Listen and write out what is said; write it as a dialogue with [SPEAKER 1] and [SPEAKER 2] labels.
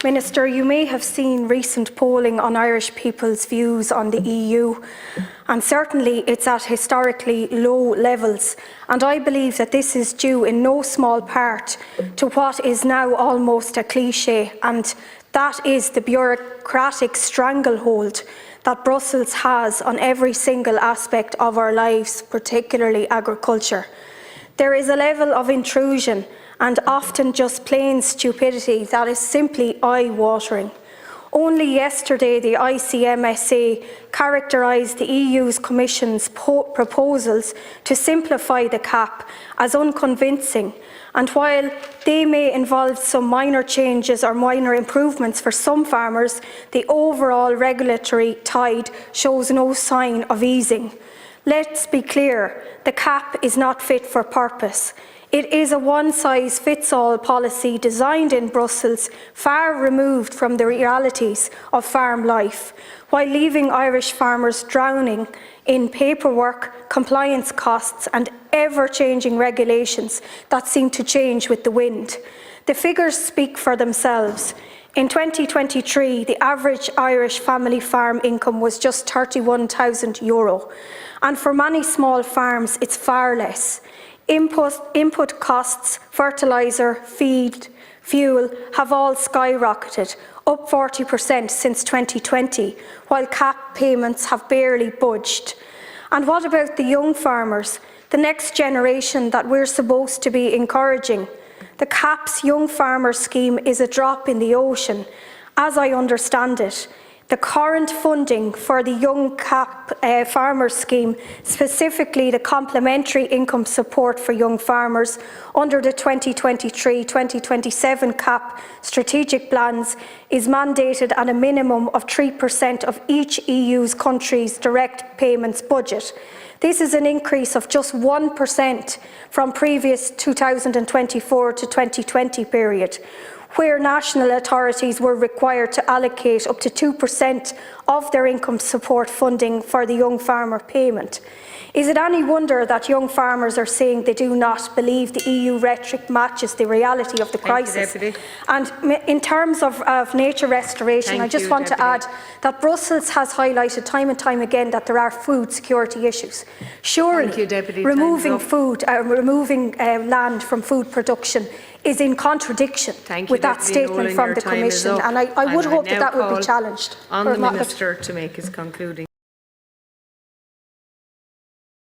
[SPEAKER 1] Minister, you may have seen recent polling on Irish people's views on the EU, and certainly it's at historically low levels, and I believe that this is due in no small part to what is now almost a cliché, and that is the bureaucratic stranglehold that Brussels has on every single aspect of our lives, particularly agriculture. There is a level of intrusion and often just plain stupidity that is simply eye-watering. Only yesterday, the ICMSA characterised the EU's Commission's proposals to simplify the CAP as unconvincing, and while they may involve some minor changes or minor improvements for some farmers, the overall regulatory tide shows no sign of easing. Let's be clear, the CAP is not fit for purpose. It is a one-size-fits-all policy designed in Brussels, far removed from the realities of farm life, while leaving Irish farmers drowning in paperwork, compliance costs and ever-changing regulations that seem to change with the wind. The figures speak for themselves. In 2023, the average Irish family farm income was just €31,000, and for many small farms, it's far less. Input costs, fertiliser, feed, fuel have all skyrocketed, up 40% since 2020, while CAP payments have barely budged. And what about the young farmers, the next generation that we're supposed to be encouraging? The CAP's Young Farmer Scheme is a drop in the ocean. As I understand it, the current funding for the Young CAP Farmer Scheme, specifically the complementary income support for young farmers under the 2023-2027 CAP strategic plans, is mandated at a minimum of 3% of each EU country's direct payments budget. This is an increase of just 1% from previous 2024 to 2020 period, where national authorities were required to allocate up to 2% of their income support funding for the young farmer payment. Is it any wonder that young farmers are saying they do not believe the EU rhetoric matches the reality of the crisis? And in terms of nature restoration, I just want to add that Brussels has highlighted time and time again that there are food security issues. Surely removing land from food production is in contradiction with that statement from the Commission, and I would hope that that would be challenged.
[SPEAKER 2] On the Minister to make his concluding